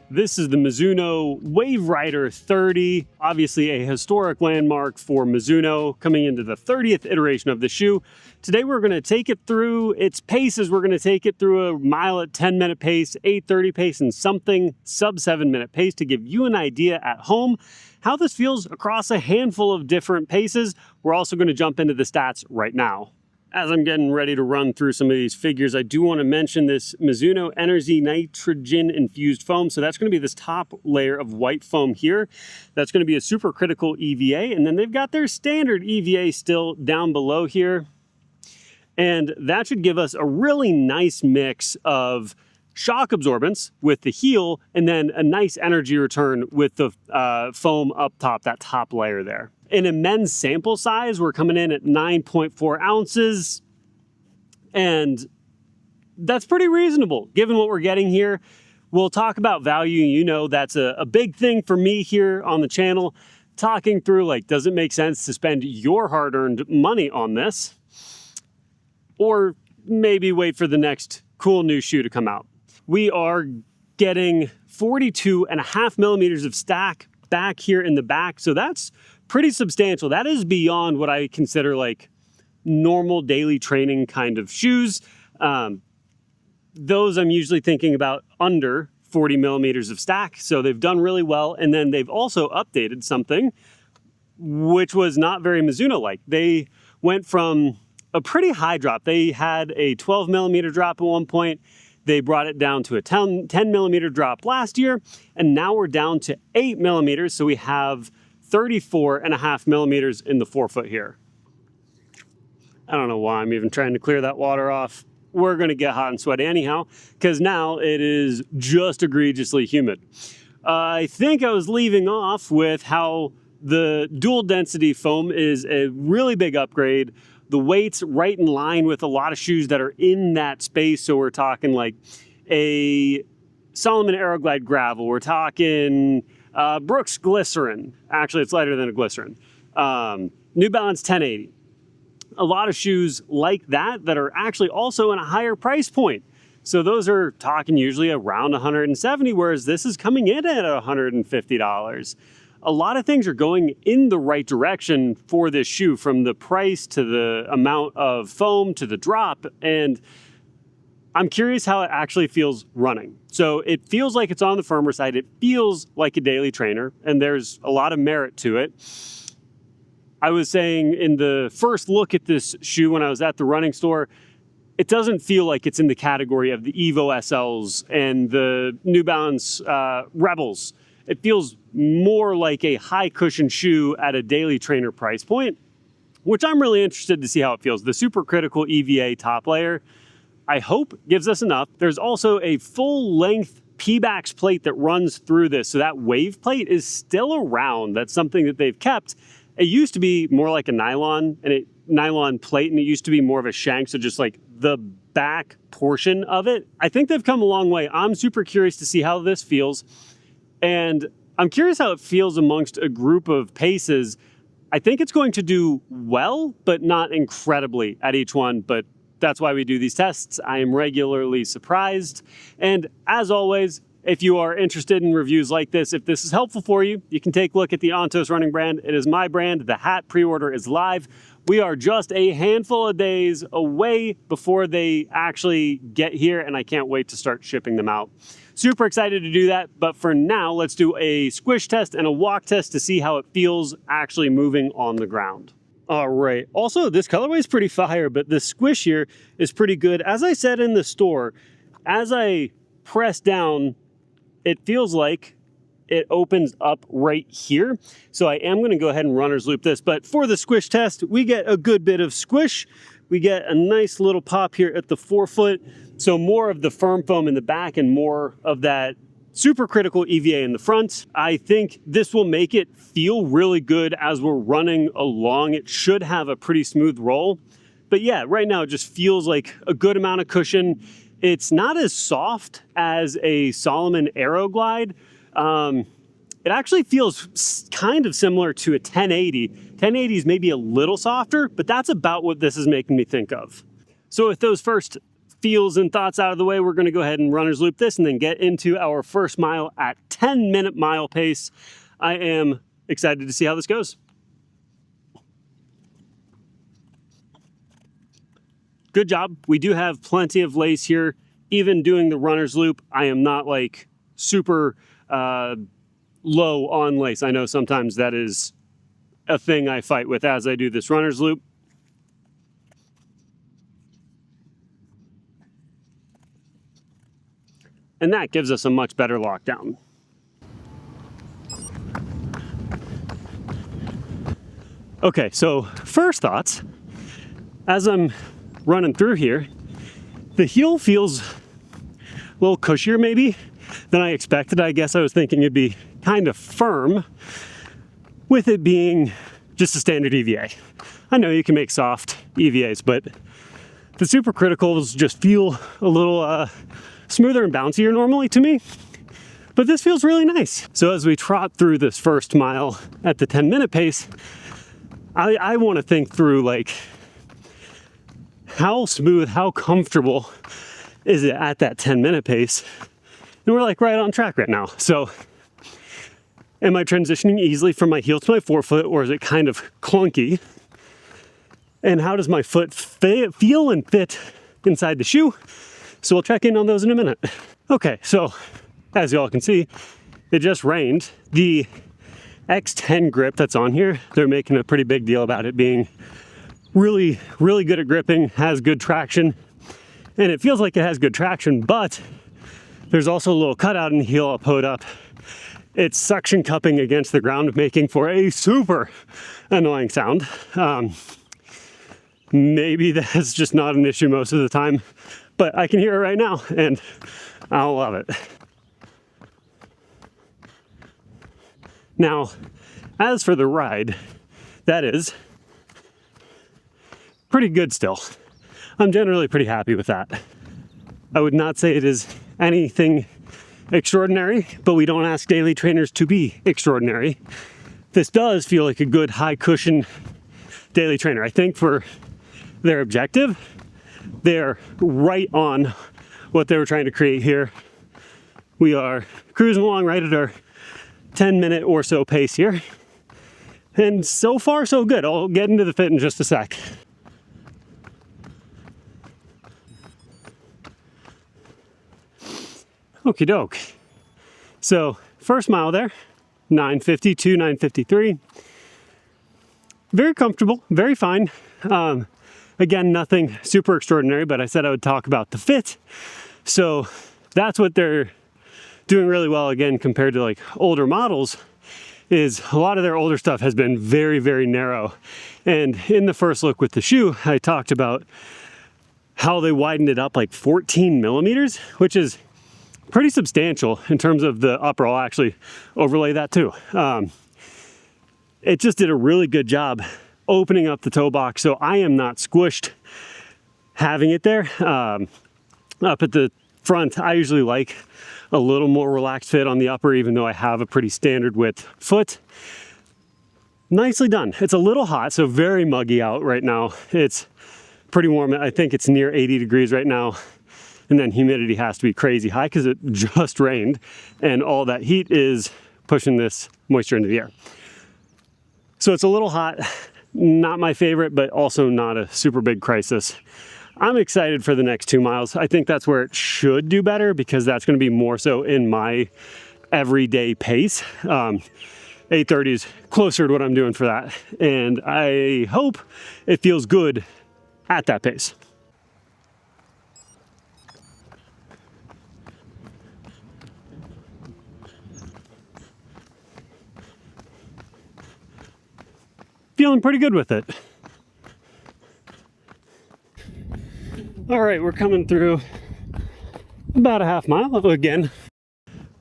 This is the Mizuno Wave Rider 30, obviously a historic landmark for Mizuno, coming into the 30th iteration of the shoe. Today we're going to take it through its paces. We're going to take it through a mile at 10-minute pace, 8:30 pace, and something sub 7-minute pace to give you an idea at home how this feels across a handful of different paces. We're also going to jump into the stats right now. As I'm getting ready to run through some of these figures, I do want to mention this Mizuno Energy Nitrogen Infused Foam. So that's going to be this top layer of white foam here. That's going to be a supercritical EVA. And then they've got their standard EVA still down below here. And that should give us a really nice mix of shock absorbance with the heel and then a nice energy return with the foam up top, that top layer there. In a men's sample size, we're coming in at 9.4 ounces, and that's pretty reasonable given what we're getting here. We'll talk about value. You know, that's a big thing for me here on the channel, talking through, like, does it make sense to spend your hard-earned money on this? Or maybe wait for the next cool new shoe to come out. We are getting 42.5 millimeters of stack back here in the back, so that's pretty substantial. That is beyond what I consider like normal daily training kind of shoes. Those I'm usually thinking about under 40 millimeters of stack, so they've done really well. And then they've also updated something which was not very Mizuno-like. They went from a pretty high drop. They had a 12 millimeter drop at one point. They brought it down to a 10 millimeter drop last year, and now we're down to 8 millimeters, so we have 34.5 millimeters in the forefoot here. I don't know why I'm even trying to clear that water off. We're gonna get hot and sweaty anyhow, because now it is just egregiously humid. I think I was leaving off with how the dual density foam is a really big upgrade. The weight's right in line with a lot of shoes that are in that space. So we're talking like a Salomon Aeroglide Gravel. We're talking Brooks Glycerin. Actually, it's lighter than a Glycerin. New Balance 1080. A lot of shoes like that are actually also in a higher price point. So those are talking usually around $170, whereas this is coming in at $150. A lot of things are going in the right direction for this shoe, from the price to the amount of foam to the drop. And I'm curious how it actually feels running. So it feels like it's on the firmer side. It feels like a daily trainer, and there's a lot of merit to it. I was saying in the first look at this shoe when I was at the running store, it doesn't feel like it's in the category of the Evo SLs and the New Balance Rebels. It feels more like a high cushion shoe at a daily trainer price point, which I'm really interested to see how it feels. The supercritical EVA top layer, I hope, gives us enough. There's also a full length P-Bax plate that runs through this. So that wave plate is still around. That's something that they've kept. It used to be more like a nylon plate, and it used to be more of a shank. So just like the back portion of it. I think they've come a long way. I'm super curious to see how this feels. And I'm curious how it feels amongst a group of paces. I think it's going to do well, but not incredibly at each one. But that's why we do these tests. I am regularly surprised. And as always, if you are interested in reviews like this, if this is helpful for you, you can take a look at the Ontos running brand. It is my brand. The hat pre-order is live. We are just a handful of days away before they actually get here, and I can't wait to start shipping them out. Super excited to do that, but for now, let's do a squish test and a walk test to see how it feels actually moving on the ground. All right, also this colorway is pretty fire, but the squish here is pretty good. As I said in the store, as I press down, it feels like it opens up right here. So I am gonna go ahead and runner's loop this, but for the squish test, we get a good bit of squish. We get a nice little pop here at the forefoot. So more of the firm foam in the back and more of that supercritical EVA in the front. I think this will make it feel really good as we're running along. It should have a pretty smooth roll. But yeah, right now it just feels like a good amount of cushion. It's not as soft as a Salomon Aeroglide. It actually feels kind of similar to a 1080. 1080 is maybe a little softer, but that's about what this is making me think of. So with those first feels and thoughts out of the way, we're gonna go ahead and runner's loop this and then get into our first mile at 10-minute mile pace. I am excited to see how this goes. Good job. We do have plenty of lace here. Even doing the runner's loop, I am not like super low on lace. I know sometimes that is a thing I fight with as I do this runner's loop. And that gives us a much better lockdown. Okay, so first thoughts, as I'm running through here, the heel feels a little cushier maybe than I expected. I guess I was thinking it'd be kind of firm with it being just a standard EVA. I know you can make soft EVAs, but the supercriticals just feel a little smoother and bouncier normally to me, but this feels really nice. So as we trot through this first mile at the 10-minute pace, I want to think through like how smooth, how comfortable is it at that 10-minute pace? And we're like right on track right now. So am I transitioning easily from my heel to my forefoot, or is it kind of clunky? And how does my foot feel and fit inside the shoe? So we'll check in on those in a minute. Okay, so as y'all can see, it just rained. The X10 grip that's on here, they're making a pretty big deal about it being really, really good at gripping, has good traction, and it feels like it has good traction, but there's also a little cutout in the heel I'll put up. It's suction cupping against the ground, making for a super annoying sound. Maybe that's just not an issue most of the time, but I can hear it right now, and I love it. Now, as for the ride, that is pretty good still. I'm generally pretty happy with that. I would not say it is anything extraordinary, but we don't ask daily trainers to be extraordinary. This does feel like a good high cushion daily trainer. I think for their objective, they're right on what they were trying to create here. We are cruising along right at our 10-minute or so pace here. And so far, so good. I'll get into the fit in just a sec. Okie doke. So first mile there, 9:52, 9:53. Very comfortable, very fine. Again, nothing super extraordinary, but I said I would talk about the fit. So that's what they're doing really well again compared to like older models, is a lot of their older stuff has been very, very narrow. And in the first look with the shoe, I talked about how they widened it up like 14 millimeters, which is pretty substantial in terms of the upper. I'll actually overlay that too. It just did a really good job opening up the toe box, so I am not squished having it there. Up at the front, I usually like a little more relaxed fit on the upper, even though I have a pretty standard width foot. Nicely done. It's a little hot, so very muggy out right now. It's pretty warm. I think it's near 80 degrees right now. And then humidity has to be crazy high because it just rained, and all that heat is pushing this moisture into the air. So it's a little hot, not my favorite, but also not a super big crisis. I'm excited for the next 2 miles. I think that's where it should do better, because that's going to be more so in my everyday pace. 8:30 is closer to what I'm doing for that. And I hope it feels good at that pace. Feeling pretty good with it. All right, we're coming through about a half mile. Again,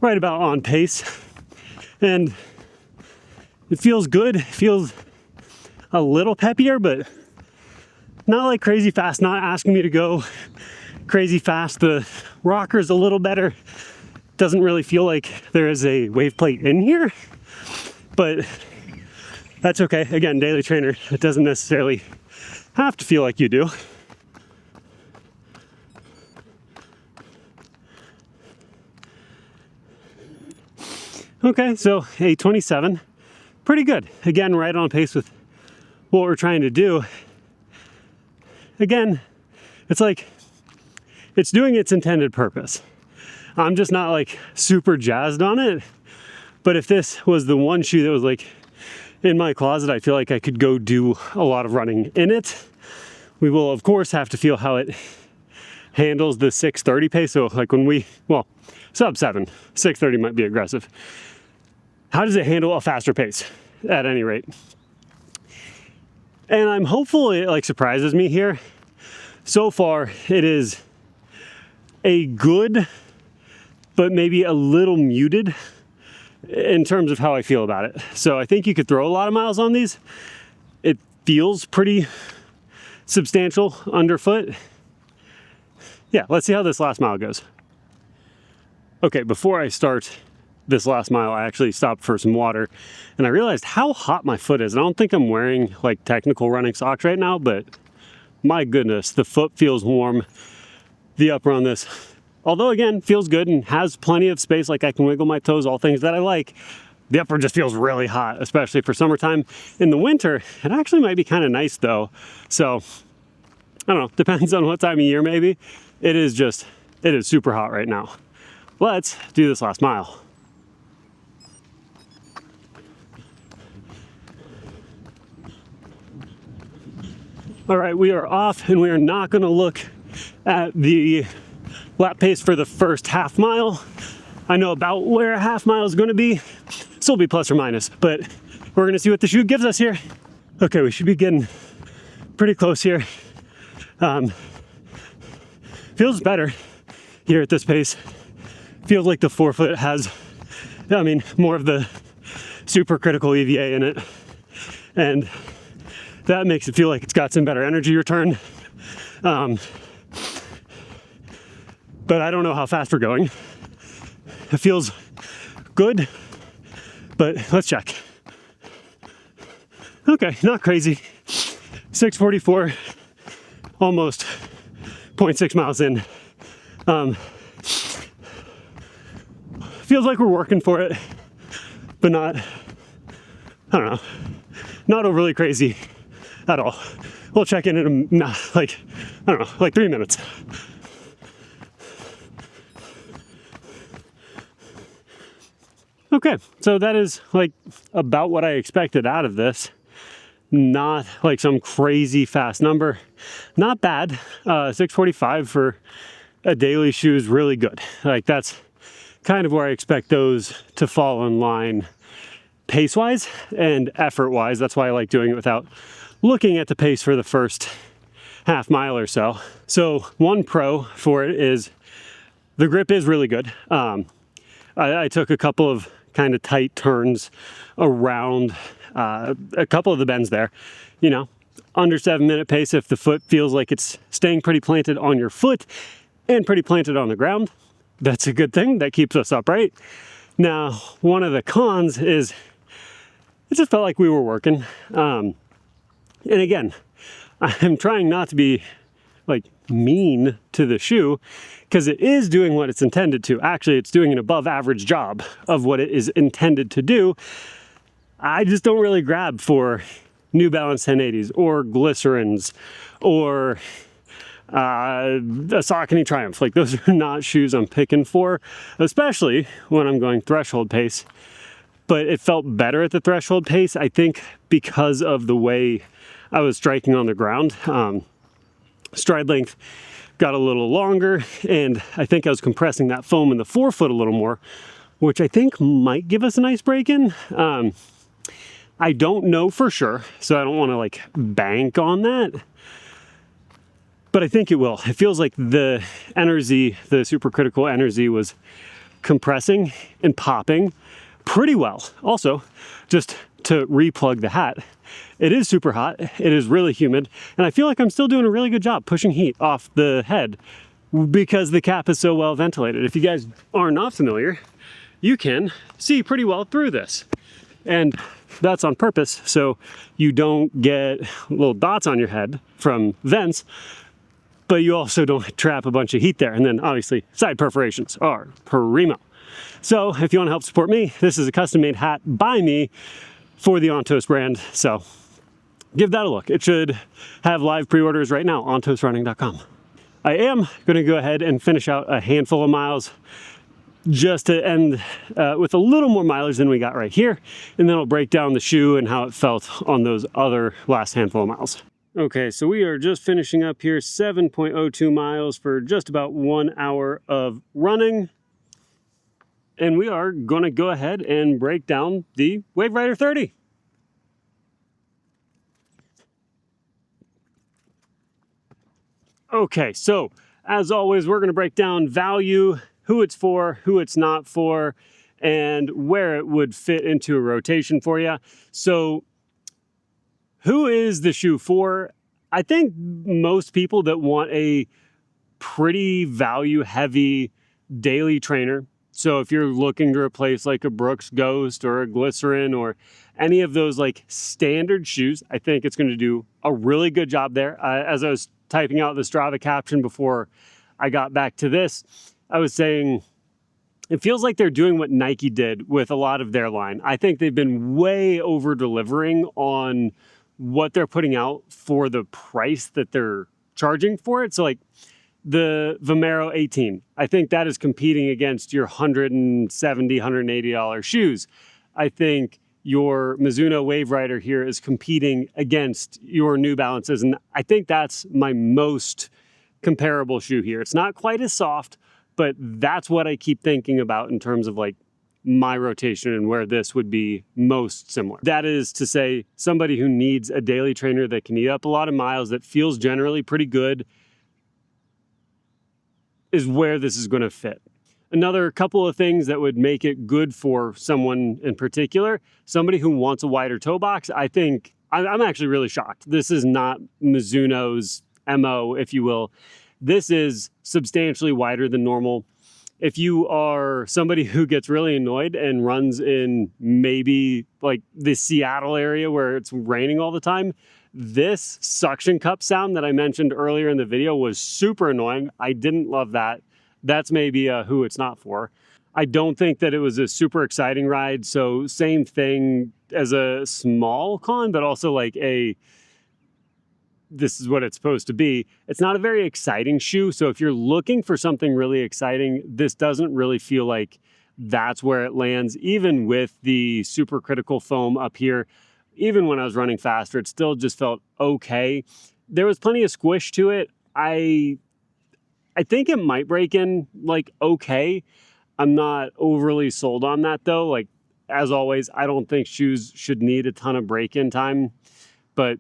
right about on pace. And it feels good. It feels a little peppier, but not like crazy fast, not asking me to go crazy fast. The rocker's a little better. Doesn't really feel like there is a wave plate in here, but that's okay. Again, daily trainer, it doesn't necessarily have to feel like you do. Okay, so 8:27, pretty good. Again, right on pace with what we're trying to do. Again, it's like, it's doing its intended purpose. I'm just not like super jazzed on it, but if this was the one shoe that was like in my closet, I feel like I could go do a lot of running in it. We will of course have to feel how it handles the 6:30 pace. So like when we, well, sub 7, 6:30 might be aggressive. How does it handle a faster pace at any rate? And I'm hopeful it like surprises me here. So far, it is a good, but maybe a little muted in terms of how I feel about it. So I think you could throw a lot of miles on these. It feels pretty substantial underfoot. Yeah, let's see how this last mile goes. Okay, before I start this last mile, I actually stopped for some water and I realized how hot my foot is. I don't think I'm wearing like technical running socks right now, but my goodness, the foot feels warm. The upper on this, although again, feels good and has plenty of space, like I can wiggle my toes, all things that I like. The upper just feels really hot, especially for summertime. In the winter, it actually might be kind of nice though. So, I don't know, depends on what time of year maybe. It is super hot right now. Let's do this last mile. All right, we are off and we are not gonna look at the lap pace for the first half mile. I know about where a half mile is gonna be. Still be plus or minus, but we're gonna see what the shoe gives us here. Okay, we should be getting pretty close here. Feels better here at this pace. Feels like the forefoot has, I mean, more of the super critical EVA in it. And that makes it feel like it's got some better energy return. But I don't know how fast we're going. It feels good, but let's check. Okay, not crazy. 6:44, almost 0.6 miles in. Feels like we're working for it, but not, I don't know, not overly crazy at all. We'll check in like, I don't know, like 3 minutes. Okay, so that is like about what I expected out of this. Not like some crazy fast number. Not bad. 6:45 for a daily shoe is really good. Like that's kind of where I expect those to fall in line pace-wise and effort-wise. That's why I like doing it without looking at the pace for the first half mile or so. So one pro for it is the grip is really good. I took a couple of kind of tight turns around a couple of the bends there, you know, under 7-minute pace. If the foot feels like it's staying pretty planted on your foot and pretty planted on the ground, that's a good thing. That keeps us upright. Now, one of the cons is it just felt like we were working. And again, I'm trying not to be like mean to the shoe because it is doing what it's intended to. Actually, it's doing an above average job of what it is intended to do. I just don't really grab for New Balance 1080s or Glycerins or a Saucony Triumph. Like those are not shoes I'm picking for, especially when I'm going threshold pace. But it felt better at the threshold pace, I think, because of the way I was striking on the ground. Stride length got a little longer, and I think I was compressing that foam in the forefoot a little more, which I think might give us a nice break in. I don't know for sure, so I don't want to like bank on that, but I think it will. It feels like the energy, the supercritical energy was compressing and popping pretty well. Also, just to replug the hat, it is super hot, it is really humid, and I feel like I'm still doing a really good job pushing heat off the head because the cap is so well ventilated. If you guys are not familiar, you can see pretty well through this. And that's on purpose, so you don't get little dots on your head from vents, but you also don't trap a bunch of heat there. And then obviously side perforations are primo. So if you want to help support me, this is a custom made hat by me for the Ontos brand. So give that a look. It should have live pre-orders right now, ontosrunning.com. I am going to go ahead and finish out a handful of miles just to end with a little more mileage than we got right here. And then I'll break down the shoe and how it felt on those other last handful of miles. Okay, so we are just finishing up here, 7.02 miles for just about 1 hour of running. And we are going to go ahead and break down the Wave Rider 30. Okay, so as always, we're going to break down value, who it's for, who it's not for, and where it would fit into a rotation for you. So who is the shoe for? I think most people that want a pretty value-heavy daily trainer. So if you're looking to replace like a Brooks Ghost or a Glycerin or any of those like standard shoes, I think it's going to do a really good job there. As I was typing out the Strava caption before I got back to this, I was saying it feels like they're doing what Nike did with a lot of their line. I think they've been way over delivering on what they're putting out for the price that they're charging for it. So like the Vomero 18, I think that is competing against your $170, $180 shoes. I think your Mizuno Wave Rider here is competing against your New Balances. And I think that's my most comparable shoe here. It's not quite as soft, but that's what I keep thinking about in terms of like my rotation and where this would be most similar. That is to say, somebody who needs a daily trainer that can eat up a lot of miles, that feels generally pretty good, is where this is going to fit. Another couple of things that would make it good for someone in particular, somebody who wants a wider toe box. I think I'm actually really shocked. This is not Mizuno's MO, if you will. This is substantially wider than normal. If you are somebody who gets really annoyed and runs in maybe like the Seattle area where it's raining all the time, this suction cup sound that I mentioned earlier in the video was super annoying. I didn't love that. That's maybe who it's not for. I don't think that it was a super exciting ride. So same thing as a small con, but also like this is what it's supposed to be. It's not a very exciting shoe. So if you're looking for something really exciting, this doesn't really feel like that's where it lands. Even with the super critical foam up here, even when I was running faster, it still just felt okay. There was plenty of squish to it. I think it might break in like okay. I'm not overly sold on that though. Like as always, I don't think shoes should need a ton of break-in time, but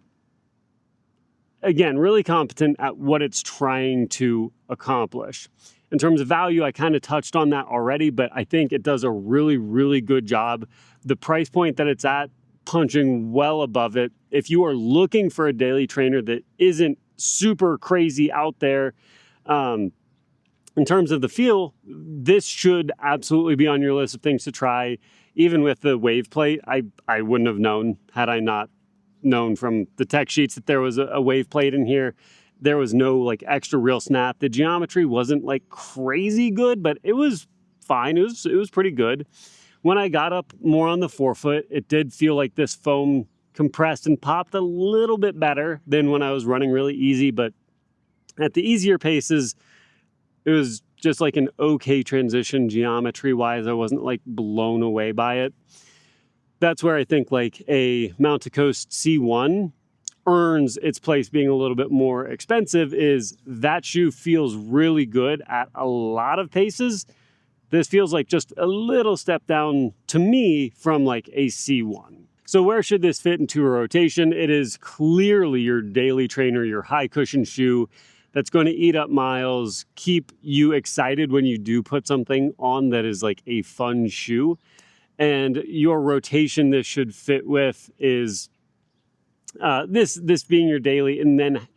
again, really competent at what it's trying to accomplish. In terms of value, I kind of touched on that already, but I think it does a really, really good job. The price point that it's at, punching well above it. If you are looking for a daily trainer that isn't super crazy out there, in terms of the feel, this should absolutely be on your list of things to try. Even with the wave plate, I wouldn't have known had I not known from the tech sheets that there was a wave plate in here. There was no like extra real snap. The geometry wasn't like crazy good, but it was fine. It was pretty good. When I got up more on the forefoot, it did feel like this foam compressed and popped a little bit better than when I was running really easy, but at the easier paces, it was just like an okay transition geometry-wise. I wasn't like blown away by it. That's where I think like a Mount to Coast C1 earns its place being a little bit more expensive. Is that shoe feels really good at a lot of paces. This feels like just a little step down to me from like a C1. So where should this fit into a rotation? It is clearly your daily trainer, your high cushion shoe that's going to eat up miles, keep you excited when you do put something on that is like a fun shoe. And your rotation this should fit with is this being your daily. And then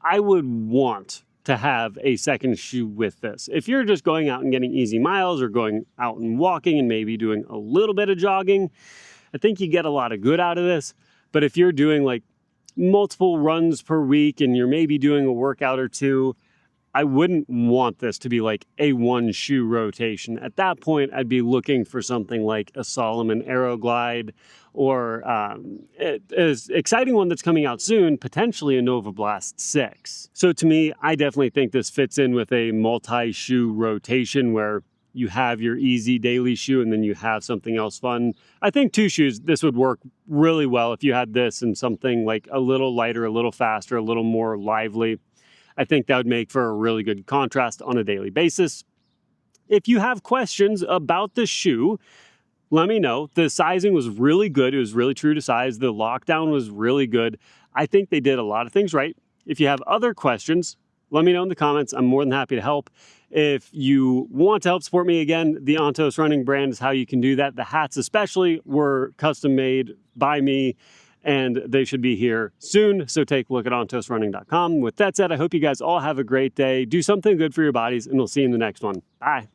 I would want to have a second shoe with this. If you're just going out and getting easy miles or going out and walking and maybe doing a little bit of jogging, I think you get a lot of good out of this. But if you're doing like multiple runs per week and you're maybe doing a workout or two, I wouldn't want this to be like a one shoe rotation. At that point, I'd be looking for something like a Salomon Aeroglide, or an exciting one that's coming out soon, potentially a Nova Blast 6. So to me, I definitely think this fits in with a multi-shoe rotation where you have your easy daily shoe and then you have something else fun. I think 2 shoes, this would work really well if you had this and something like a little lighter, a little faster, a little more lively. I think that would make for a really good contrast on a daily basis. If you have questions about the shoe, let me know. The sizing was really good. It was really true to size. The lockdown was really good. I think they did a lot of things right. If you have other questions, let me know in the comments. I'm more than happy to help. If you want to help support me, again, the Ontos Running brand is how you can do that. The hats especially were custom made by me, and they should be here soon. So take a look at ontosrunning.com. With that said, I hope you guys all have a great day. Do something good for your bodies, and we'll see you in the next one. Bye.